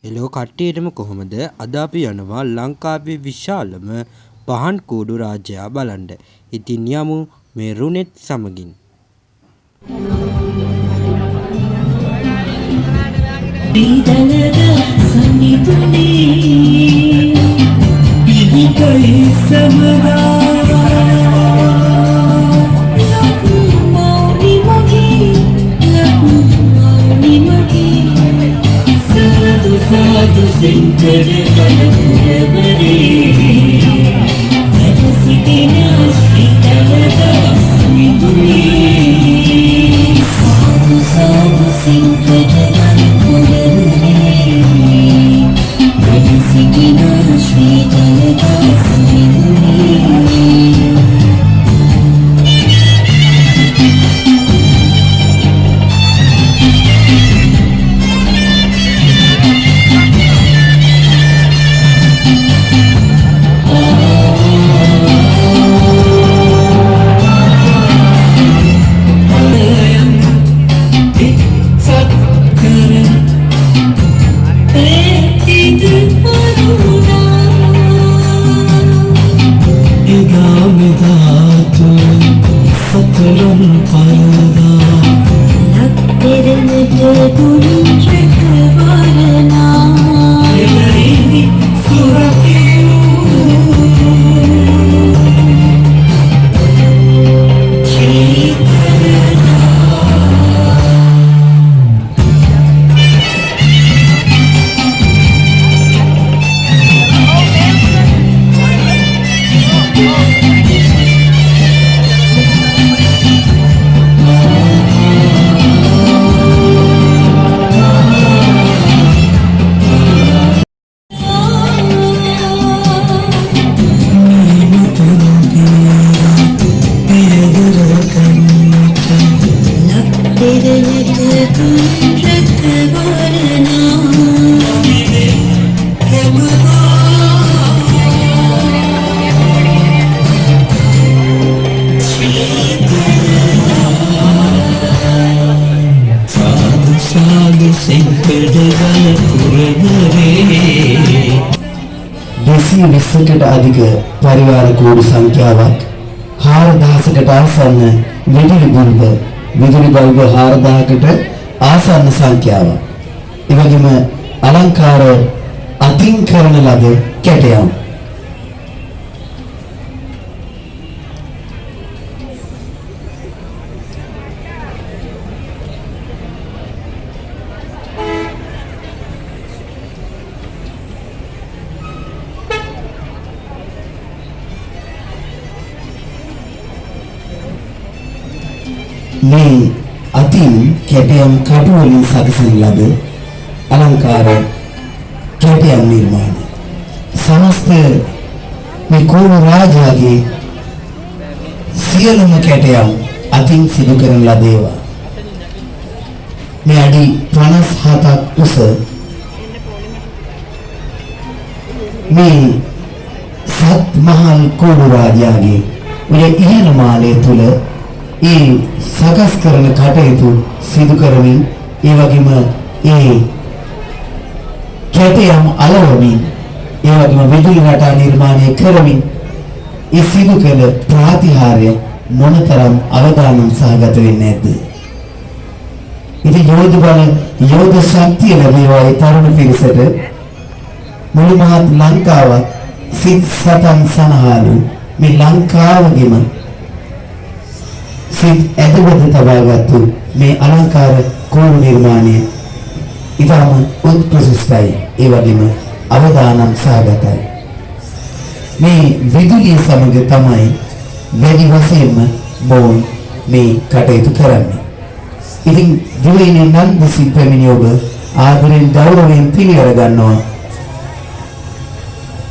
එලෝ කට්ටියටම කොහොමද අද අපි යනවා ලංකාවේ විශාලම පහන් කූඩු රාජ්‍යයා බලන්න. ඉතින් යමු මේ රුනෙත් සමගින්. Sadu sentere kalapure bari Nadasidina sritalada smiduni Sadu sentere kalapure bari Nadasidina sritalada smiduni විස්සකට අධික පරිවාර කෝඩු සංඛ්‍යාවක් 4000කට ආසන්න විදුලි බල්බ 4000කට ආසන්න සංඛ්‍යාවක්. ඒ වගේම අලංකාර අතින් කරන ලද කැටයම් මේ අතින් කැටයම් කටු වලින් සකසන ලද අලංකාර කැටයම් නිර්මාණ සමස්ත මේ කෝණු රාජයාගේ සියලුම කැටයම් අතින් සිදු කරන ලද ඒවා මේ අඩි 57ක් උස මේ සත් මහල් කෝණු රාජයාගේ මේ ඉහළ මාලය තුල ඒ සකස් කරන කටයුතු සිදු කරමින් ඒ වගේම ඒ කැටයම් අලවමින් ඒ වගේම විදුලි රටා නිර්මාණය කරමින් ඒ සිදු කළ ප්‍රාතිහාර්ය මොනතරම් අවදානම් සහගත වෙන්නේ නැද්ද? ඉතින් යෝධ ශක්තිය ලැබේවා ඒ තරුණ පිරිසට මුළු මහත් ලංකාව සිත් සතන් සනහලු මේ ලංකාවගෙම සිත් ඇදගොඩ තබාගත්තු මේ අලංකාර කෝණු නිර්මාණය ඉතාම උත්කෘෂ්ටයි ඒ වගේම අවදානම් සහගතයි. මේ විදුලිය සමග තමයි වැඩි වශයෙන්ම බෝන් මේ කටයුතු කරන්නේ. ඉතින් දුරිනේ නන්ද සිප්පමිනි ඔබ ආදරෙන් ගෞරවයෙන් පිළිවෙල ගන්නවා.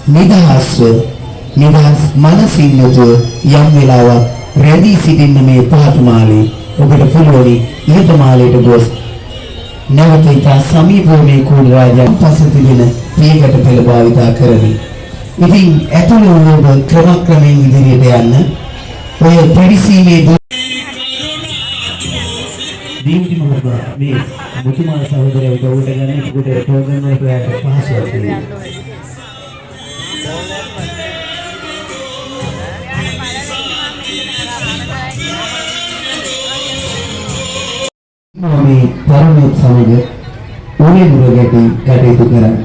නිදහස් මනසින් යුතුව යම් වෙලාවක් රැඳී සිටින්න මේ පහත මාලේ ඔබට පුළුවනි ඉහත මාලයට ගොස් නැවත ඉතා සමීපව මේ කෝඩු රාජයන් පස තිබෙන පියකට පෙළ භාවිතා කරමි. ඉතින් ඇතුළු ඔබ ක්‍රමක්‍රමයෙන් ඉදිරියට යන්න ඔය පරිසීමේ දීප්ති මහත්මයා මේ මුතුමාල සහෝදරයව උදව්වට ගන්න ඒකට ප්‍රෝග්‍රෑම් වලට ඔයාලට පහසුවක් වෙනවා. මේ පරමෝත් සමග ඕනේ මුරගැටි කටයුතු කරන්න.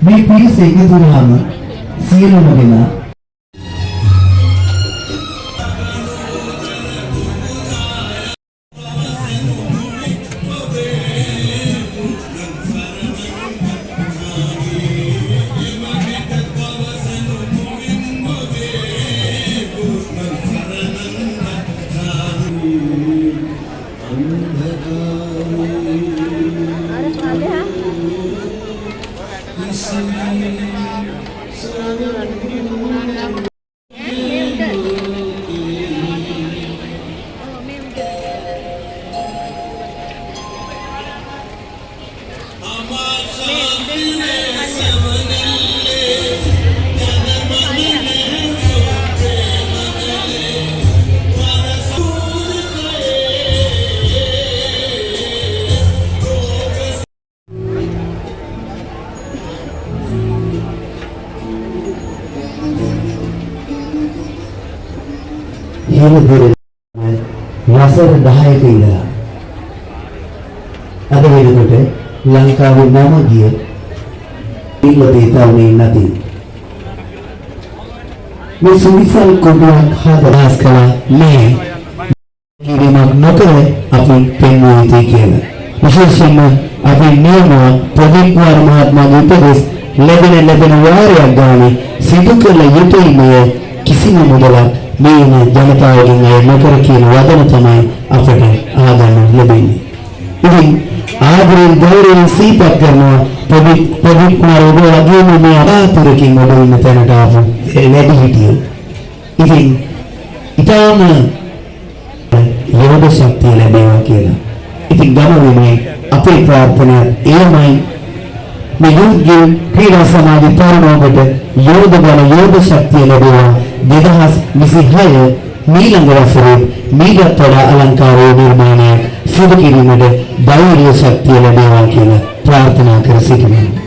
මේ පිරිස එකතු වුණාම සියලුම දෙනා වසර 10ක ඉඳලා අද වෙනකොට ලංකාවේ නම ගිය ඉංග්‍රීසි තරුණින් නැති මේ සුවිසල් කොඩියක් හදලා කළා මේ කිරීමක් නොකර අපි පෙන්වා යුතුයි කියලා. විශේෂයෙන්ම අපි නියම ප්‍රදීප් කුමාර මහත්මයාගේ උපදෙස් ලැබෙන වාරයක් ගානේ සිදු කළ යුතුයි. කිසිම මුදලක් මේ ජනතාවගෙන් අය නොකර කියන වදන තමයි අපට ආගන්න ලැබෙන්නේ. ඉතින් ආදරයෙන් ගෞරවයෙන් සිහිපත් කරනවා ප්‍රදීප් කුමාර ඔබ වගේම මේ අරාතුරකින් ඔබ ඉන්න තැනට ආපු වැඩි හිටියෝ. ඉතින් ඊටම යෝධ ශක්තිය ලැබේවා කියලා. ඉතින් ගමනේ අපේ ප්‍රාර්ථනාව එයමයි මේ යෝධ ක්‍රීඩා සමාජ තරුණයන්ට යෝධ බල යෝධ ශක්තිය ලැබේවා. 2026 මීළඟ වසරේ මීට වඩා අලංකාරී නිර්මාණයක් සිදු කිරීමට ධෛර්ය ශක්තිය ලැබේවා කියලා ප්‍රාර්ථනා කර සිටිනවා.